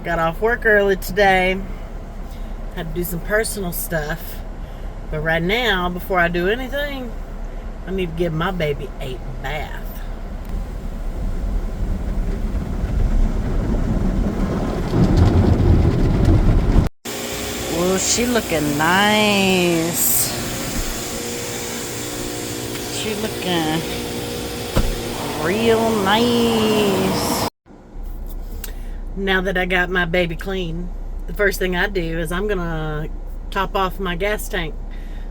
Got off work early today. Had to do some personal stuff. But right now, before I do anything, I need to give my baby a bath. Well, she looking nice. She looking real nice. Now that I got my baby clean, the first thing I do is I'm gonna top off my gas tank.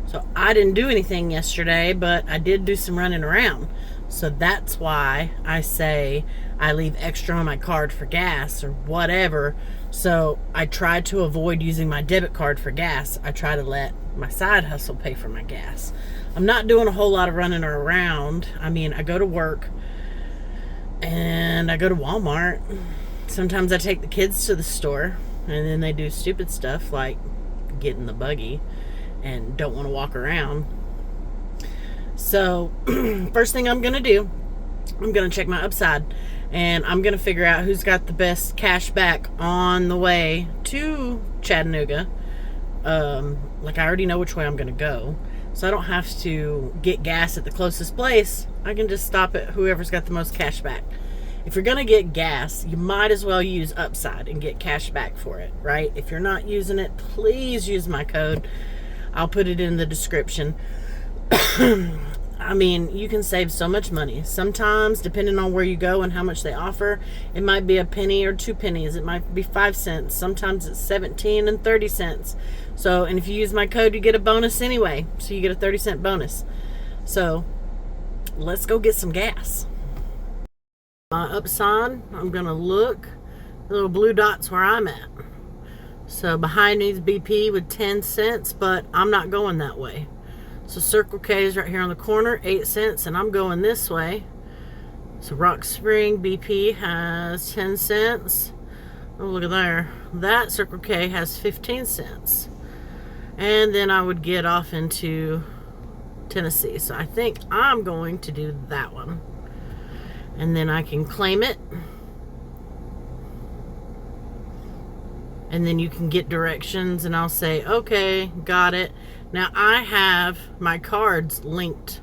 So I didn't do anything yesterday, but I did do some running around. So that's why I say I leave extra on my card for gas or whatever. So I try to avoid using my debit card for gas. I try to let my side hustle pay for my gas. I'm not doing a whole lot of running around. I mean, I go to work and I go to Walmart. Sometimes I take the kids to the store and then they do stupid stuff like get in the buggy and don't want to walk around. So first thing I'm gonna do, I'm gonna check my upside and I'm gonna figure out who's got the best cash back on the way to Chattanooga. Like I already know which way I'm gonna go, so I don't have to get gas at the closest place. I can just stop at whoever's got the most cash back. If you're gonna get gas, you might as well use Upside and get cash back for it, right? If you're not using it, please use my code. I'll put it in the description. I mean, you can save so much money. Sometimes, depending on where you go and how much they offer, it might be a penny or 2 pennies. It might be 5 cents. Sometimes it's 17 and 30 cents. So, and if you use my code, you get a bonus anyway. So you get a 30-cent bonus. So, let's go get some gas. My Upside, I'm going to look. The little blue dot's where I'm at. So behind me is BP with 10 cents, but I'm not going that way. So Circle K is right here on the corner, 8 cents, and I'm going this way. So Rock Spring BP has 10 cents. Oh, look at there. That Circle K has 15 cents. And then I would get off into Tennessee. So I think I'm going to do that one. And then I can claim it. And then you can get directions and I'll say, okay, got it. Now I have my cards linked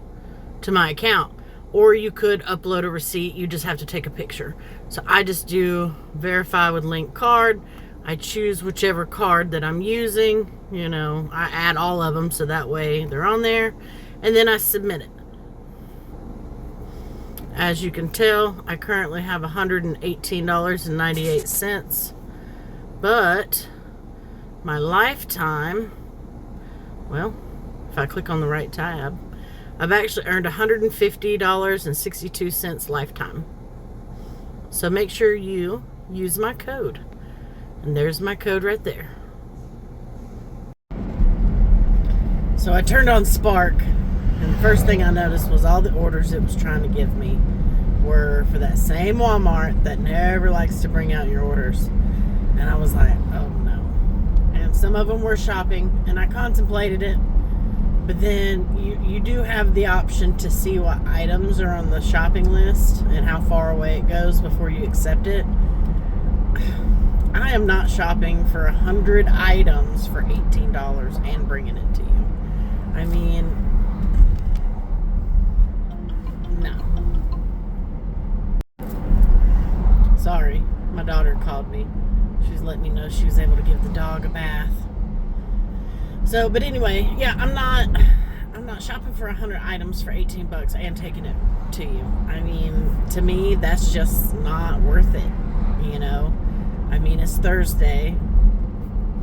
to my account, or you could upload a receipt. You just have to take a picture. So I just do verify with link card. I choose whichever card that I'm using. You know, I add all of them so that way they're on there. And then I submit it. As you can tell, I currently have $118.98. But my lifetime, well, if I click on the right tab, I've actually earned $150.62 lifetime. So make sure you use my code. And there's my code right there. So I turned on Spark, and the first thing I noticed was all the orders it was trying to give me were for that same Walmart that never likes to bring out your orders. And I was like, oh no. And some of them were shopping, and I contemplated it. But then you do have the option to see what items are on the shopping list and how far away it goes before you accept it. I am not shopping for 100 items for $18 and bringing it to you. I mean, no. Sorry, my daughter called me. She's letting me know she was able to give the dog a bath. So, but anyway, yeah, I'm not shopping for 100 items for $18 and taking it to you. I mean, to me, that's just not worth it, you know? I mean, it's Thursday.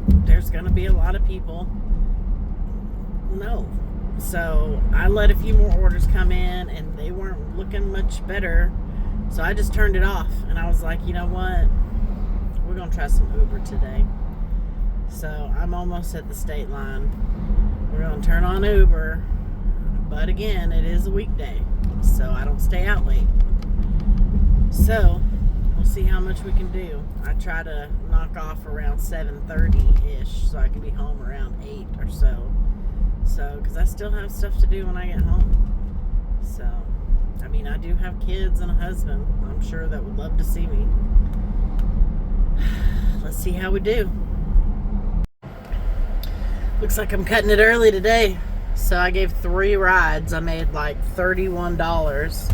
There's going to be a lot of people. No. So, I let a few more orders come in, and they weren't looking much better. So, I just turned it off, and I was like, you know what? We're going to try some Uber today. So I'm almost at the state line. We're going to turn on Uber. But again, it is a weekday, so I don't stay out late. So we'll see how much we can do. I try to knock off around 7:30-ish so I can be home around 8 or so. So, because I still have stuff to do when I get home. So, I mean, I do have kids and a husband, I'm sure, that would love to see me. let's see how we do. Looks like I'm cutting it early today. So I gave 3 rides. I made like $31.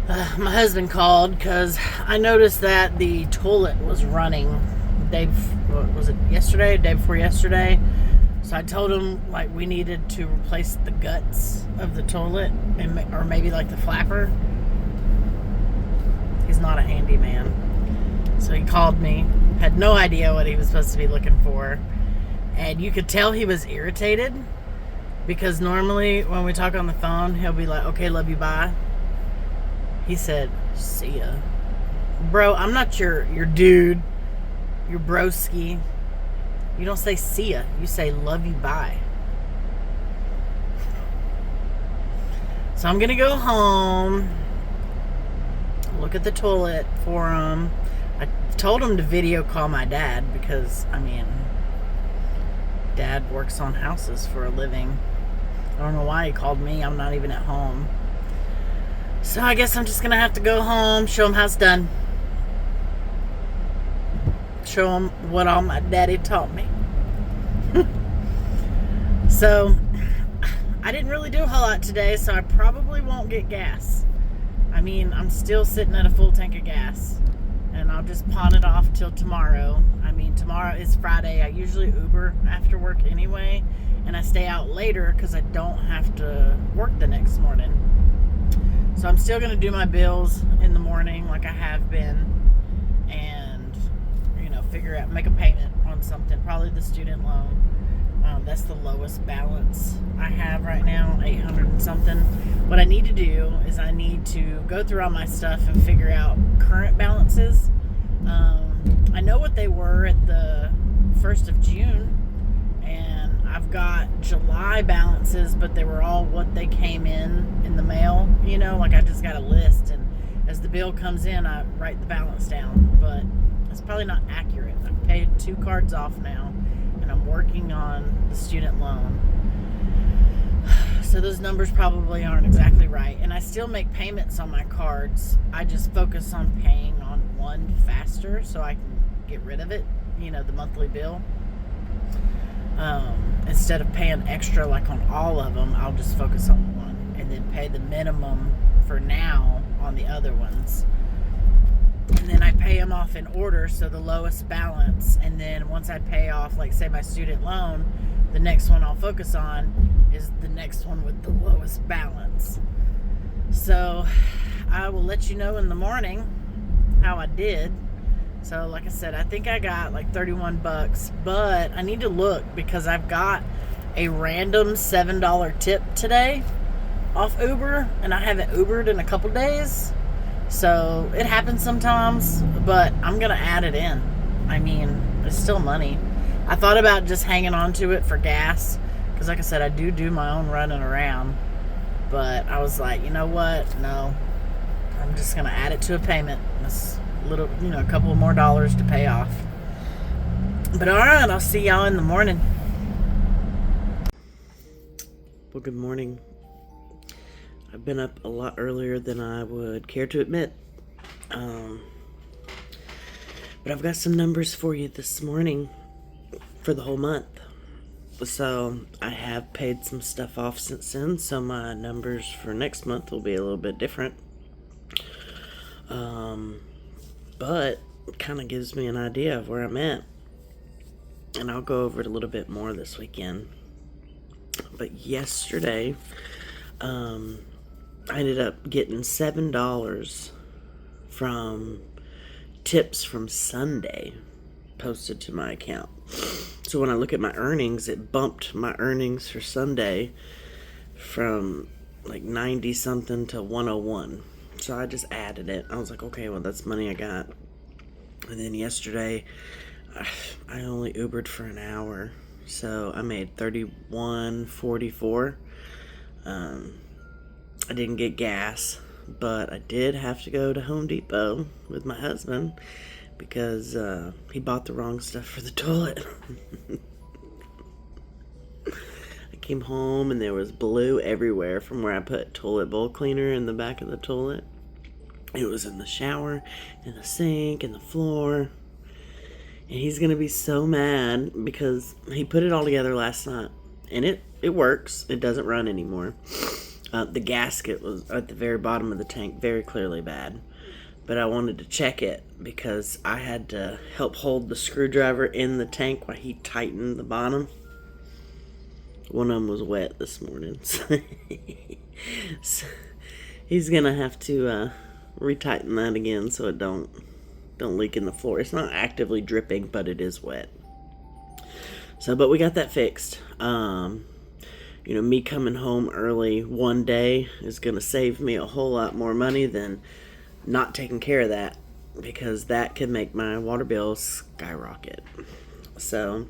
My husband called because I noticed that the toilet was running. What was it, yesterday? Day before yesterday. So I told him like we needed to replace the guts of the toilet, or maybe like the flapper. He's not a handyman. So he called me. Had no idea what he was supposed to be looking for. And you could tell he was irritated. Because normally when we talk on the phone, he'll be like, okay, love you, bye. He said, see ya. Bro, I'm not your dude, your broski. You don't say see ya. You say love you, bye. So I'm going to go home, look at the toilet for him. I told him to video call my dad because, I mean, Dad works on houses for a living. I don't know why he called me. I'm not even at home. So I guess I'm just going to have to go home, show him how it's done. Show him what all my daddy taught me. So, I didn't really do a whole lot today, so I probably won't get gas. I mean, I'm still sitting at a full tank of gas. And I'll just pawn it off till tomorrow. I mean, tomorrow is Friday. I usually Uber after work anyway. And I stay out later because I don't have to work the next morning. So I'm still going to do my bills in the morning like I have been. And, figure out, make a payment on something. Probably the student loan. That's the lowest balance I have right now, 800 and something. What I need to do is I need to go through all my stuff and figure out current balances. I know what they were at the 1st of June, and I've got July balances, but they were all what they came in the mail. Like I just got a list, and as the bill comes in, I write the balance down, but it's probably not accurate. I've paid 2 cards off now, and I'm working on the student loan. So those numbers probably aren't exactly right. And I still make payments on my cards. I just focus on paying on one faster so I can get rid of it, the monthly bill. Instead of paying extra like on all of them, I'll just focus on one and then pay the minimum for now on the other ones. And then I pay them off in order, so the lowest balance. And then once I pay off, like say my student loan, the next one I'll focus on is the next one with the lowest balance. So I will let you know in the morning how I did. So like I said, I think I got like $31, but I need to look because I've got a random $7 tip today off Uber, and I haven't Ubered in a couple days. So it happens sometimes, but I'm going to add it in. I mean, it's still money. I thought about just hanging on to it for gas, because like I said, I do my own running around. But I was like, you know what? No. I'm just going to add it to a payment. It's a couple more dollars to pay off. But alright, I'll see y'all in the morning. Well, good morning. I've been up a lot earlier than I would care to admit. But I've got some numbers for you this morning for the whole month. So I have paid some stuff off since then, so my numbers for next month will be a little bit different. But it kind of gives me an idea of where I'm at. And I'll go over it a little bit more this weekend. But yesterday, I ended up getting $7 from tips from Sunday posted to my account. So when I look at my earnings, it bumped my earnings for Sunday from like 90 something to 101. So I just added it. I was like, okay, well, that's money I got. And then yesterday, I only Ubered for an hour. So I made $31.44. I didn't get gas, but I did have to go to Home Depot with my husband because he bought the wrong stuff for the toilet. I came home and there was blue everywhere from where I put toilet bowl cleaner in the back of the toilet. It was in the shower, in the sink, in the floor. And he's going to be so mad because he put it all together last night. And it works. It doesn't run anymore. The gasket was at the very bottom of the tank, very clearly bad. But I wanted to check it because I had to help hold the screwdriver in the tank while he tightened the bottom. One of them was wet this morning. So he's going to have to retighten that again so it don't leak in the floor. It's not actively dripping, but it is wet. So, but we got that fixed. Me coming home early one day is going to save me a whole lot more money than not taking care of that, because that could make my water bill skyrocket. So,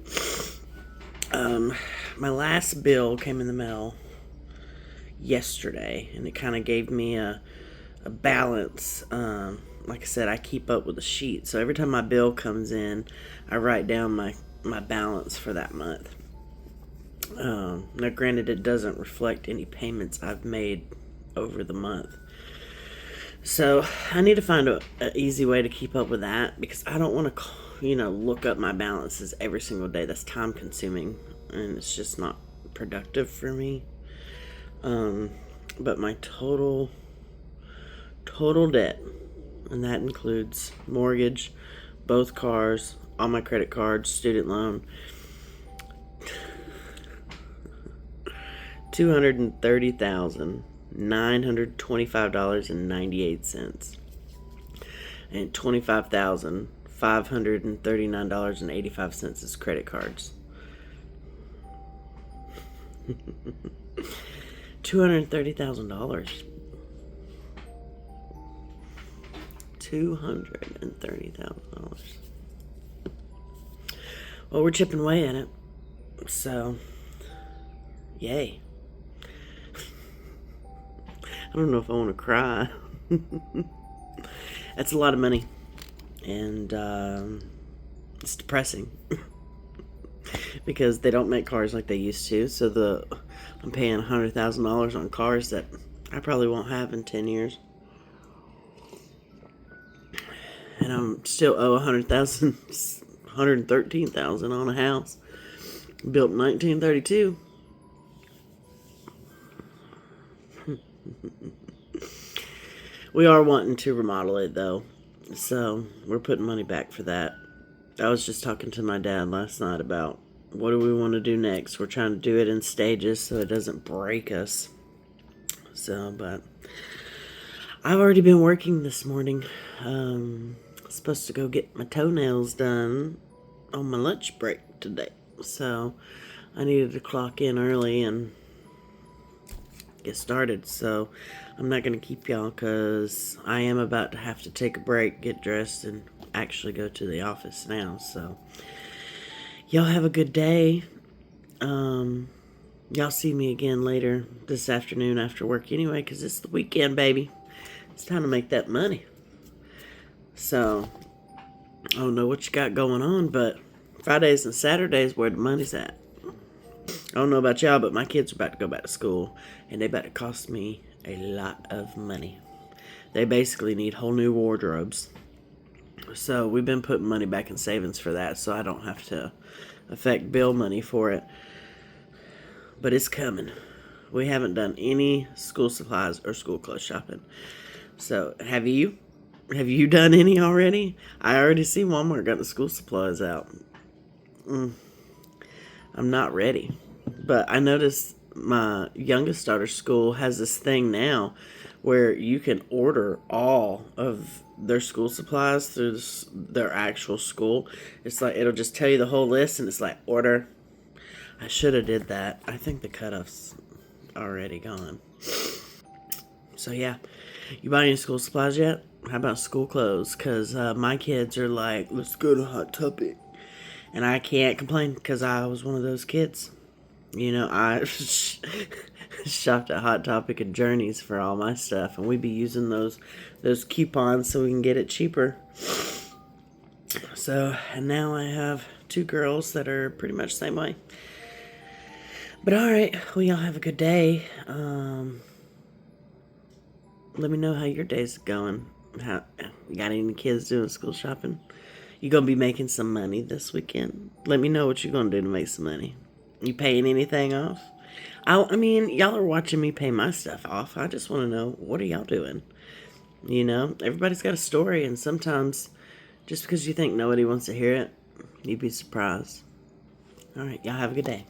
my last bill came in the mail yesterday, and it kind of gave me a balance. Like I said, I keep up with the sheet, so every time my bill comes in, I write down my balance for that month. Now, granted, it doesn't reflect any payments I've made over the month. So I need to find an easy way to keep up with that, because I don't want to, look up my balances every single day. That's time consuming, and it's just not productive for me. But my total debt, and that includes mortgage, both cars, all my credit cards, student loan, $230,925.98, and $25,539.85 is credit cards. $230,000. $230,000. Well, we're chipping away at it. So, yay. I don't know if I want to cry. That's a lot of money. And it's depressing. Because they don't make cars like they used to. So I'm paying $100,000 on cars that I probably won't have in 10 years. And I'm still owe $113,000 on a house built in 1932. We are wanting to remodel it, though, so we're putting money back for that. I was just talking to my dad last night about what do we want to do next. We're trying to do it in stages so it doesn't break us. So, but I've already been working this morning. Supposed to go get my toenails done on my lunch break today, so I needed to clock in early and get started. So I'm not going to keep y'all, because I am about to have to take a break, get dressed, and actually go to the office now. So y'all have a good day. Y'all see me again later this afternoon after work anyway, because it's the weekend, baby. It's time to make that money. So I don't know what you got going on, but Fridays and Saturdays where the money's at. I don't know about y'all, but my kids are about to go back to school, and they about to cost me a lot of money. They basically need whole new wardrobes. So we've been putting money back in savings for that, so I don't have to affect bill money for it. But it's coming. We haven't done any school supplies or school clothes shopping. So have you? Have you done any already? I already see Walmart got the school supplies out. I'm not ready. But I noticed my youngest daughter's school has this thing now where you can order all of their school supplies through their actual school. It's like, it'll just tell you the whole list, and it's like, order. I should have did that. I think the cutoff's already gone. So yeah, you buy any school supplies yet? How about school clothes? Because my kids are like, let's go to Hot Topic. And I can't complain, because I was one of those kids. I shopped at Hot Topic and Journeys for all my stuff, and we'd be using those coupons so we can get it cheaper. So, and now I have 2 girls that are pretty much the same way. But alright, well, y'all have a good day. Let me know how your day's going. You got any kids doing school shopping? You gonna be making some money this weekend? Let me know what you're gonna do to make some money. You paying anything off? I mean, y'all are watching me pay my stuff off. I just want to know, what are y'all doing? You know, everybody's got a story, and sometimes just because you think nobody wants to hear it, you'd be surprised. All right, y'all have a good day.